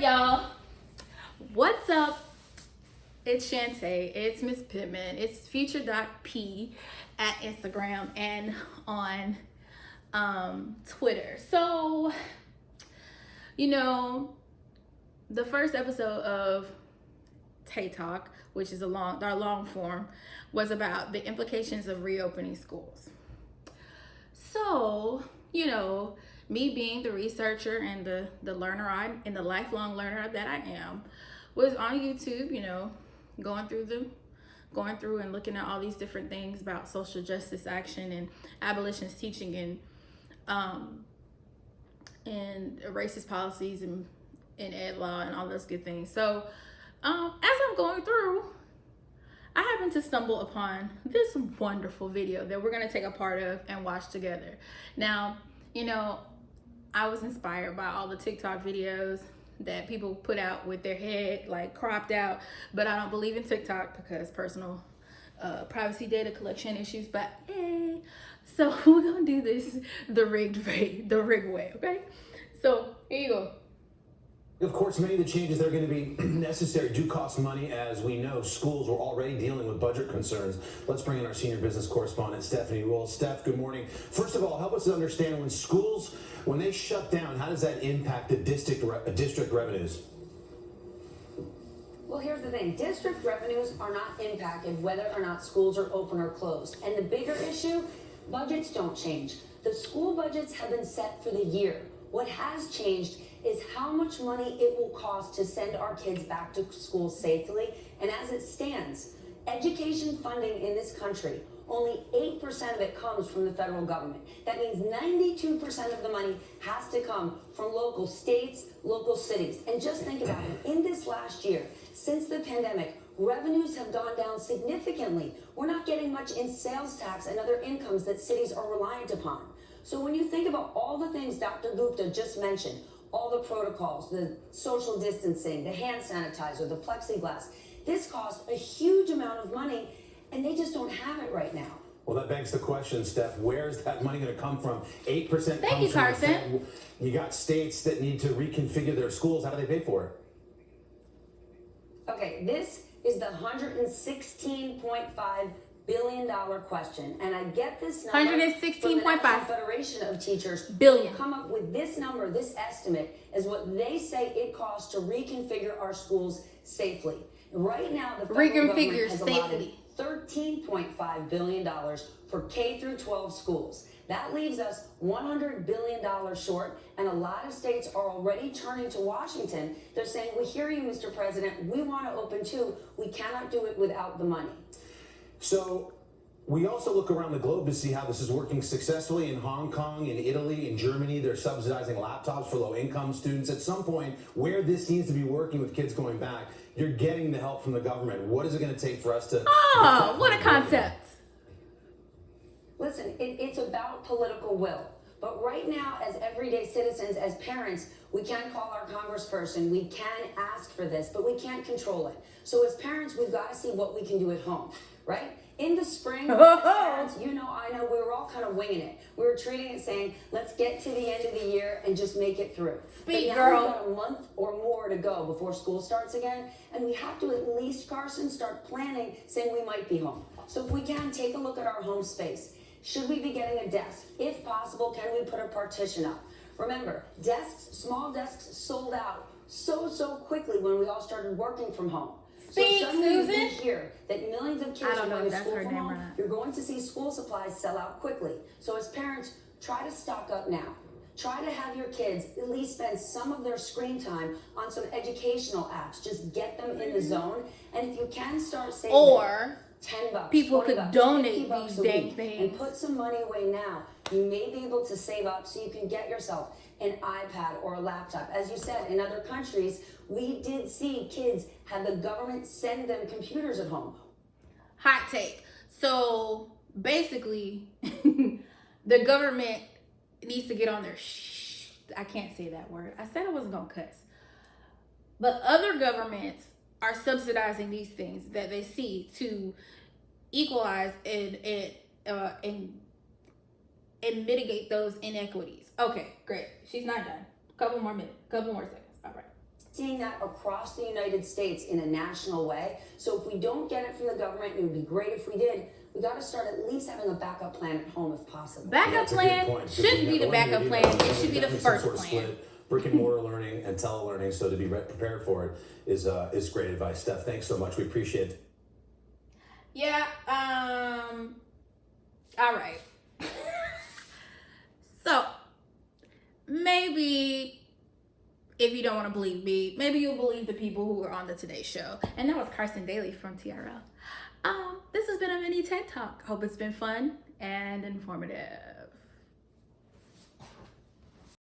y'all. What's up? It's Shantae. It's Miss Pittman. It's future.p at Instagram and on Twitter. So, the first episode of TaeTalk, which is our long form, was about the implications of reopening schools. So, me being the researcher and the learner and the lifelong learner that I am, was on YouTube, going through and looking at all these different things about social justice action and abolitionist teaching and racist policies and ed law and all those good things. So as I'm going through, I happened to stumble upon this wonderful video that we're going to take a part of and watch together. Now, I was inspired by all the TikTok videos that people put out with their head like cropped out, but I don't believe in TikTok because personal privacy data collection issues. But hey, so we're gonna do this the rigged way, okay? So here you go. Of course, many of the changes that are going to be necessary do cost money. As we know, schools were already dealing with budget concerns. Let's bring in our senior business correspondent, Stephanie Rule. Steph, good morning. First of all, help us understand when they shut down, how does that impact the district revenues? Well, here's the thing. District revenues are not impacted whether or not schools are open or closed. And the bigger issue, budgets don't change. The school budgets have been set for the year. What has changed is how much money it will cost to send our kids back to school safely. And as it stands, education funding in this country, only 8% of it comes from the federal government. That means 92% of the money has to come from local states, local cities. And just think about it. In this last year, since the pandemic, revenues have gone down significantly. We're not getting much in sales tax and other incomes that cities are reliant upon. So when you think about all the things Dr. Gupta just mentioned, all the protocols, the social distancing, the hand sanitizer, the plexiglass, this costs a huge amount of money, and they just don't have it right now. Well, that begs the question, Steph, where's that money going to come from? 8% Thank you, Carson. You got states that need to reconfigure their schools. How do they pay for it? Okay, this is the $116.5 billion question, and I get this number 116.5 Federation of Teachers billion. Come up with this number. This estimate is what they say it costs to reconfigure our schools safely. Right now, the federal government has allotted $13.5 billion for K through 12 schools. That leaves us $100 billion short, and a lot of states are already turning to Washington. They're saying, we hear you, Mr. President. We want to open too. We cannot do it without the money. So we also look around the globe to see how this is working successfully in Hong Kong, in Italy, in Germany. They're subsidizing laptops for low-income students. At some point, where this seems to be working with kids going back, you're getting the help from the government. What is it going to take for us to... Oh, what a concept. Listen, it's about political will. But right now, as everyday citizens, as parents, we can call our congressperson, we can ask for this, but we can't control it. So as parents, we've got to see what we can do at home, right? In the spring, as parents, I know, we were all kind of winging it. We were treating it saying, let's get to the end of the year and just make it through. Speak, but now girl. we've got a month or more to go before school starts again, and we have to at least, Carson, start planning, saying we might be home. So if we can, take a look at our home space. Should we be getting a desk? If possible, can we put a partition up? Remember, small desks sold out so quickly when we all started working from home. Speak, so suddenly Susan. you hear that millions of kids are going to school from home. Right. You're going to see school supplies sell out quickly. So as parents, try to stock up now. Try to have your kids at least spend some of their screen time on some educational apps. Just get them in the zone. And if you can, start saving. Or $10, people could $20, donate $50 these a dang week things and put some money away now. You may be able to save up so you can get yourself an iPad or a laptop. As you said, in other countries, we did see kids have the government send them computers at home. Hot take. So basically, the government needs to get on their I can't say that word. I said I wasn't going to cuss. But other governments are subsidizing these things that they see to equalize and mitigate those inequities. Okay, great. She's not done. Couple more seconds. All right. seeing that across the United States in a national way. So if we don't get it from the government, it would be great if we did. We got to start at least having a backup plan at home if possible. Backup plan shouldn't be the backup plan. It should be the first plan. Brick and mortar learning and telelearning, so to be prepared for it is great advice. Steph, thanks so much. We appreciate it. Yeah. All right. So maybe if you don't want to believe me, maybe you'll believe the people who were on the Today Show. And that was Carson Daly from TRL. This has been a mini TED Talk. Hope it's been fun and informative.